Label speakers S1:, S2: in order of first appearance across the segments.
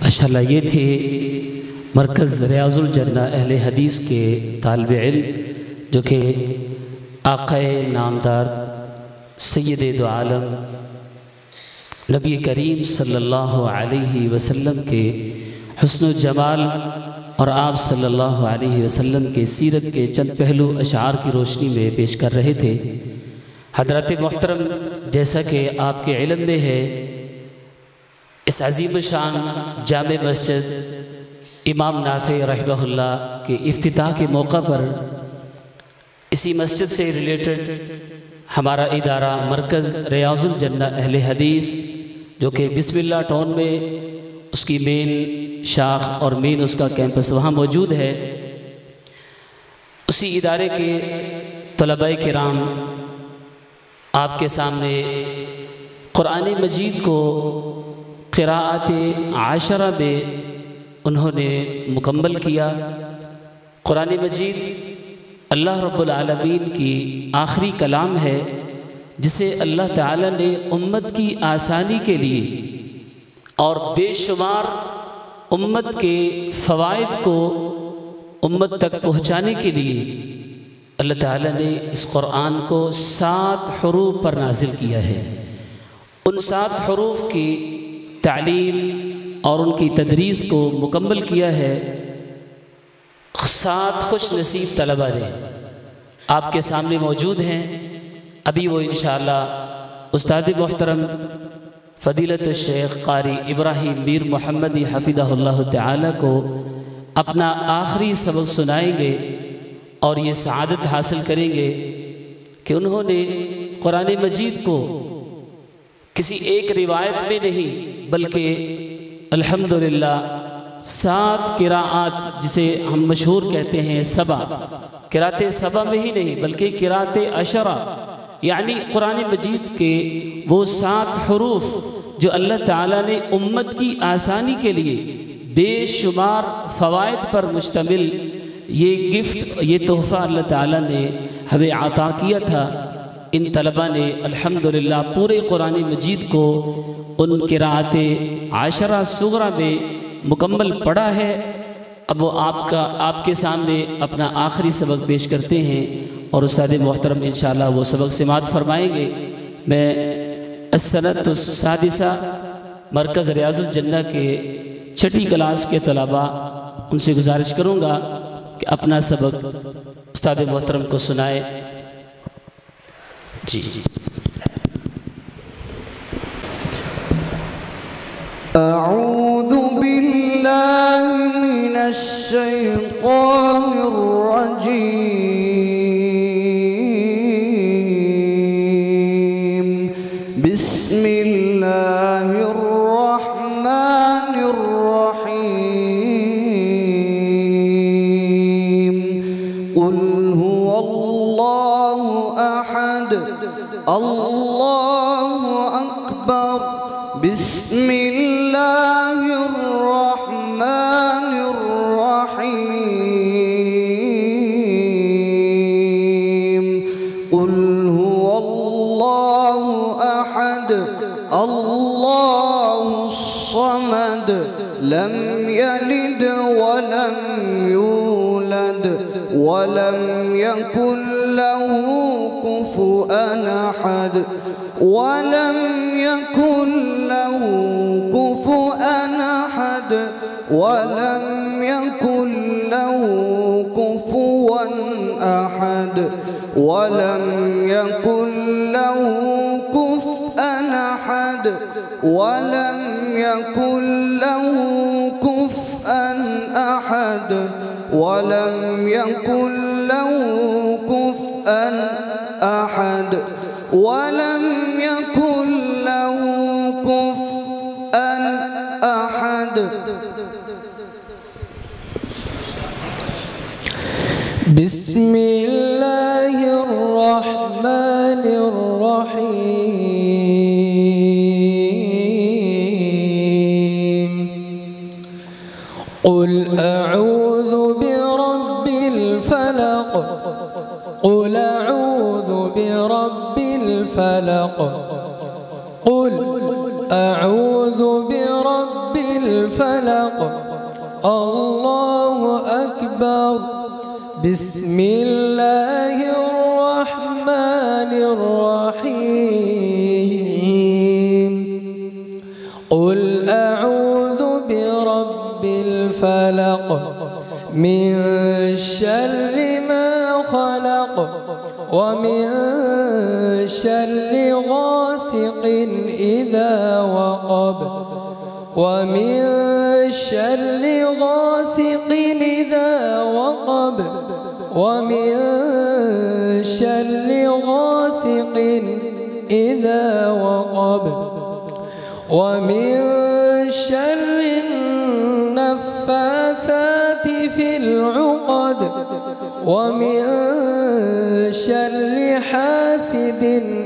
S1: ماشاءاللہ یہ تھے مرکز ریاض الجنہ اہل حدیث کے طالب علم جو کہ آقا نامدار سید دو عالم نبی کریم صلی اللہ علیہ وسلم کے حسن و جمال اور آپ صلی اللہ علیہ وسلم کے سیرت کے چند پہلو اشعار کی روشنی میں پیش کر رہے تھے۔ حضرات محترم، جیسا کہ آپ کے علم میں ہے، اس عظیم شان جامع مسجد امام نافع رحمہ اللہ کے افتتاح کے موقع پر اسی مسجد سے ریلیٹڈ ہمارا ادارہ مرکز ریاض الجنہ اہل حدیث جو کہ بسم اللہ ٹاؤن میں اس کی مین شاخ اور مین اس کا کیمپس وہاں موجود ہے، اسی ادارے کے طلباء کرام آپ کے سامنے قرآن مجید کو قراءت عاشرہ میں انہوں نے مکمل کیا۔ قرآن مجید اللہ رب العالمین کی آخری کلام ہے جسے اللہ تعالیٰ نے امت کی آسانی کے لیے اور بے شمار امت کے فوائد کو امت تک پہنچانے کے لیے اللہ تعالیٰ نے اس قرآن کو 7 حروف پر نازل کیا ہے۔ ان 7 حروف کی تعلیم اور ان کی تدریس کو مکمل کیا ہے 7 خوش نصیب طلباء نے، آپ کے سامنے موجود ہیں۔ ابھی وہ انشاءاللہ استاد محترم فضیلت الشیخ قاری ابراہیم میر محمدی حفظہ اللہ تعالی کو اپنا آخری سبق سنائیں گے اور یہ سعادت حاصل کریں گے کہ انہوں نے قرآن مجید کو کسی ایک روایت میں نہیں بلکہ الحمدللہ 7 قراءات جسے ہم مشہور کہتے ہیں سبا، قراءت سبا میں ہی نہیں بلکہ قراءت عشرہ، یعنی قرآن مجید کے وہ 7 حروف جو اللہ تعالیٰ نے امت کی آسانی کے لیے بے شمار فوائد پر مشتمل یہ گفٹ، یہ تحفہ اللہ تعالیٰ نے ہمیں عطا کیا تھا۔ ان طلباء نے الحمدللہ پورے قرآن مجید کو ان قراءت عاشرہ صغرا میں مکمل پڑھا ہے۔ اب وہ آپ کے سامنے اپنا آخری سبق پیش کرتے ہیں اور استاد محترم انشاءاللہ وہ سبق سماعت فرمائیں گے۔ میں السنۃ السادسہ مرکز ریاض الجنہ کے 6ٹھی کلاس کے طلباء ان سے گزارش کروں گا کہ اپنا سبق استاد محترم کو سنائے۔ جی
S2: اعوذ باللہ من الشیطان الرجیم بسم اللہ الرحمن الرحیم قل هو اللہ احد اللہ اکبر بسم اللہ الرحمن الرحیم قل هو اللہ احد اللہ الصمد لم یلد ولم یولد ولم یکن له کفوا احد ولم يكن له كفوا أحد ولم يكن له كفوا أحد ولم يكن له كفوا أحد ولم يكن له كفوا أحد ولم يكن له كفوا أحد ولم يكن له كفوا أحد۔
S3: بسم اللہ الرحمن الرحیم قل اعوذ برب الفلق قل اعوذ برب الفلق قل اعوذ برب الفلق الله أكبر بسم الله الرحمن الرحيم قل أعوذ برب الفلق من شر ما خلق ومن شر غاسق إذا وقب ومن شر غاسق إذا وقب ومن شر غاسق إذا وقب ومن شر النفاثات في العقد ومن شر حاسد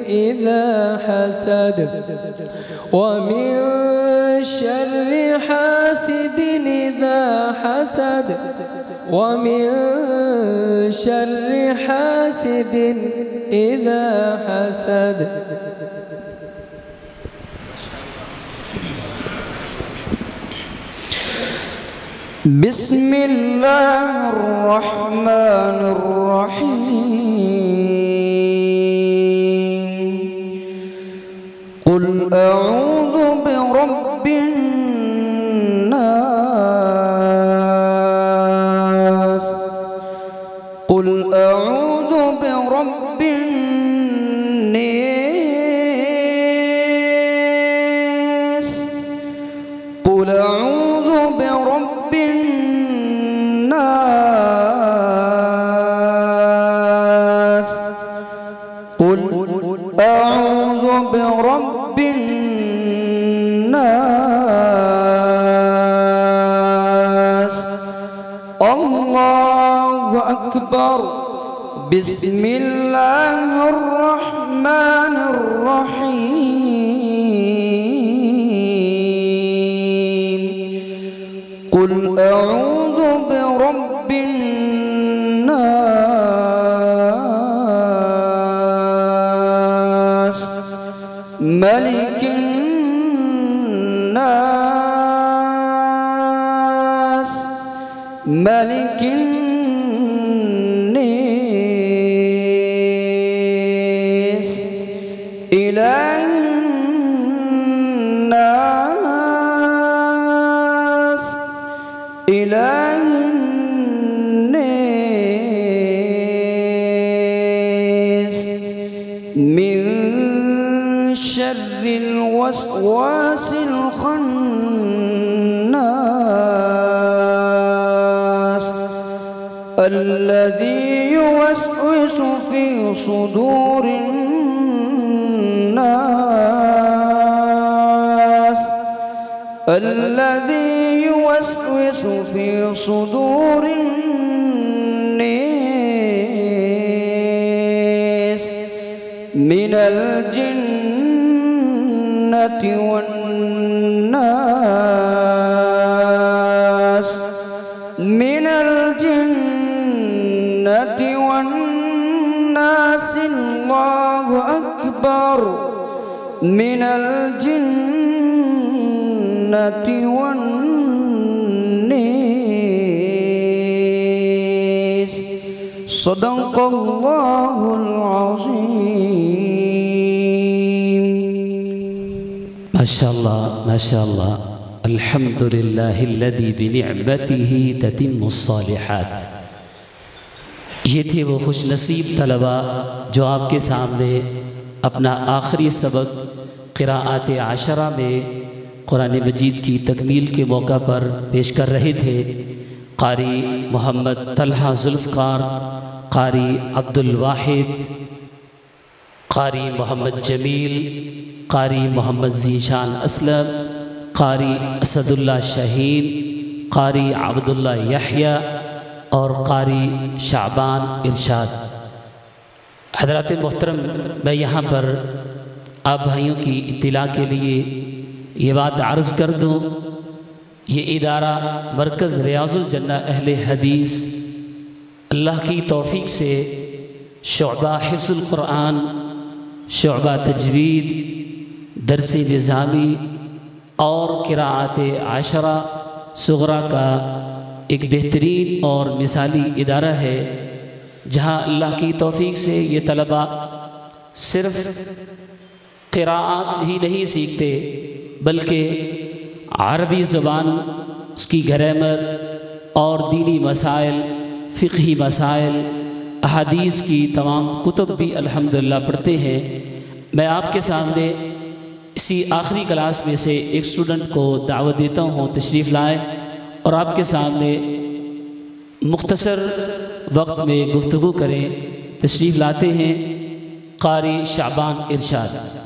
S3: إذا حسد ومن شر حاسد إذا حسد ومن شر حاسد إذا حسد.
S2: بسم الله الرحمن الرحيم قل أعوذ برب الناس قل أعوذ برب الناس قل أعوذ برب الناس قل أعوذ برب الناس الله أكبر بسم الله الرحمن الرحيم قل أعوذ برب الناس ملك الناس ملك الناس إله الناس إله الناس من شر الوسواس الخناس الذي يوسوس في صدور الناس الذي يوسوس في صدور الناس من الجنة والناس من الجنة والناس الله أكبر من الجنة والناس صدق الله العظيم.
S1: ما شاء الله ما شاء الله الحمد لله الذي بنعمته تتم الصالحات। ये थे वो खुश नसीब तलबा जो आपके सामने अपना आखिरी सबक क़िराअत आशरा में कुरान मजीद की तकमील के मौका पर पेश कर रहे थे। कारी मोहम्मद तलहा जुल्फ़कार, कारी अब्दुल वाहिद, कारी मोहम्मद जमील, कारी मोहम्मद ज़ीशान असलम, कारी असदुल्ला शाहीन, कारी अब्दुल्ला यहया और कारी शाबान इरशाद। हज़रात मोहतरम, मैं यहाँ पर आप भाइयों की इत्तिला के लिए ये बात अर्ज़ कर दूँ, ये इदारा मरकज़ रियाज़ुल जन्ना अहले हदीस अल्लाह की तौफ़ीक़ से शुअबा हिफ्ज़ुल क़ुरआन, शुअबा तजवीद, दर्स निज़ामी اور قراءات عشرہ صغرا کا ایک بہترین اور مثالی ادارہ ہے، جہاں اللہ کی توفیق سے یہ طلباء صرف قراءات ہی نہیں سیکھتے بلکہ عربی زبان، اس کی گرامر اور دینی مسائل، فقہی مسائل، احادیث کی تمام کتب بھی الحمدللہ پڑھتے ہیں۔ میں آپ کے سامنے اسی آخری کلاس میں سے ایک اسٹوڈنٹ کو دعوت دیتا ہوں، تشریف لائیں اور آپ کے سامنے مختصر وقت میں گفتگو کریں۔ تشریف لاتے ہیں قاری شعبان ارشاد۔